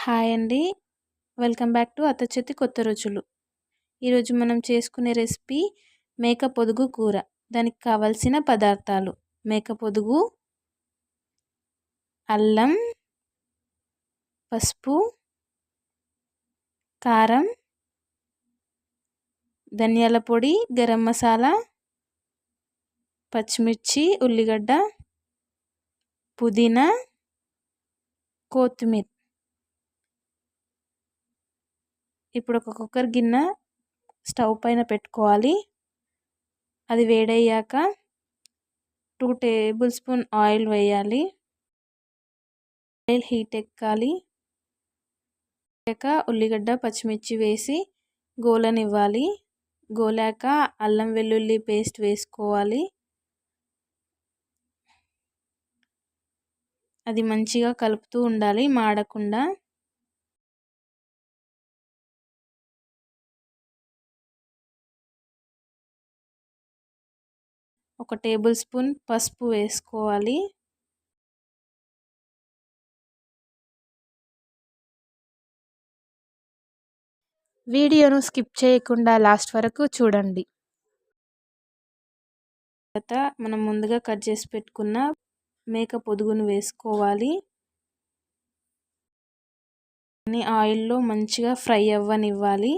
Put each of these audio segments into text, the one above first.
Hi అండి. Welcome back to అత్త చేతి కొత్త రుచులు. ఈరోజు మనం చేసుకునే రెసిపీ మేక పొదుగు కూర. దానికి కావలసిన పదార్థాలు: మేక పొదుగు, అల్లం, పసుపు, కారం, ధనియాల పొడి, గరం మసాలా, పచ్చిమిర్చి, ఉల్లిగడ్డ, పుదీనా, కొత్తిమీర. ఇప్పుడు ఒక కుక్కర్ గిన్నె స్టవ్ పైన పెట్టుకోవాలి. అది వేడయ్యాక 2 టేబుల్ స్పూన్ ఆయిల్ వేయాలి. ఆయిల్ హీట్ ఎక్కాలి. ఉల్లిగడ్డ, పచ్చిమిర్చి వేసి గోలనివ్వాలి. గోలాక అల్లం వెల్లుల్లి పేస్ట్ వేసుకోవాలి. అది మంచిగా కలుపుతూ ఉండాలి, మాడకుండా. ఒక టేబుల్ స్పూన్ పసుపు వేసుకోవాలి. వీడియోను స్కిప్ చేయకుండా లాస్ట్ వరకు చూడండి. తర్వాత మనం ముందుగా కట్ చేసి పెట్టుకున్న మేక పొదుగును వేసుకోవాలి. ఆయిల్లో మంచిగా ఫ్రై అవ్వనివ్వాలి.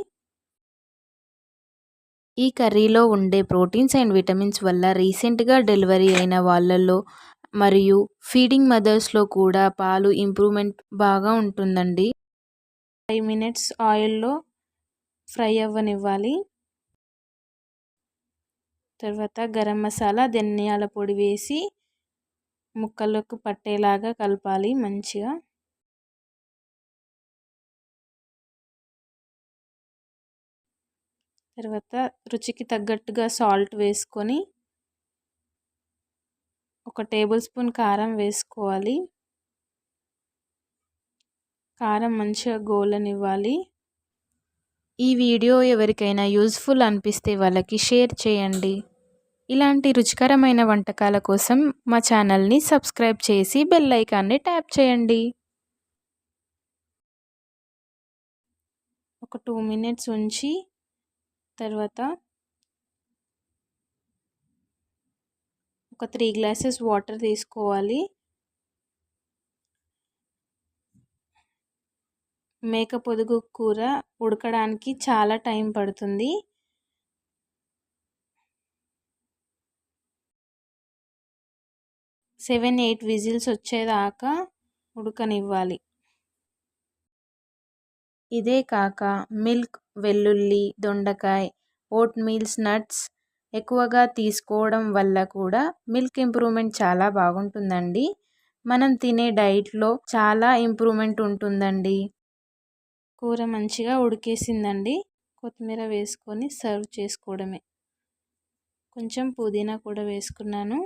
ఈ కర్రీలో ఉండే ప్రోటీన్స్ అండ్ విటమిన్స్ వల్ల రీసెంట్గా డెలివరీ అయిన వాళ్ళల్లో మరియు ఫీడింగ్ మదర్స్లో కూడా పాలు ఇంప్రూవ్మెంట్ బాగా ఉంటుందండి. 5 మినిట్స్ ఆయిల్లో ఫ్రై అవ్వనివ్వాలి. తర్వాత గరం మసాలా, ధనియాల పొడి వేసి ముక్కలకు పట్టేలాగా కలపాలి మంచిగా. తర్వాత రుచికి తగ్గట్టుగా సాల్ట్ వేసుకొని 1 టేబుల్ స్పూన్ కారం వేసుకోవాలి. కారం మంచిగా గోలనివ్వాలి. ఈ వీడియో ఎవరికైనా యూజ్ఫుల్ అనిపిస్తే వాళ్ళకి షేర్ చేయండి. ఇలాంటి రుచికరమైన వంటకాల కోసం మా ఛానల్ని సబ్స్క్రైబ్ చేసి బెల్ ఐకాన్ని ట్యాప్ చేయండి. ఒక 2 మినిట్స్ ఉంచి తర్వాత ఒక 3 గ్లాసెస్ వాటర్ తీసుకోవాలి. మేక పొదుగు కూర ఉడకడానికి చాలా టైం పడుతుంది. 7-8 విజిల్స్ వచ్చేదాకా ఉడకనివ్వాలి. ఇదే కాక మిల్క్, వెల్లుల్లి, దొండకాయ, ఓట్ మీల్స్, నట్స్ ఎక్కువగా తీసుకోవడం వల్ల కూడా మిల్క్ ఇంప్రూవ్మెంట్ చాలా బాగుంటుందండి. మనం తినే డైట్లో చాలా ఇంప్రూవ్మెంట్ ఉంటుందండి. కూర మంచిగా ఉడికేసిందండి. కొత్తిమీర వేసుకొని సర్వ్ చేసుకోవడమే. కొంచెం పుదీనా కూడా వేసుకున్నాను.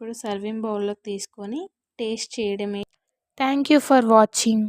ఇప్పుడు సర్వింగ్ బౌల్లోకి తీసుకొని టేస్ట్ చేయడమే. Thank you for watching.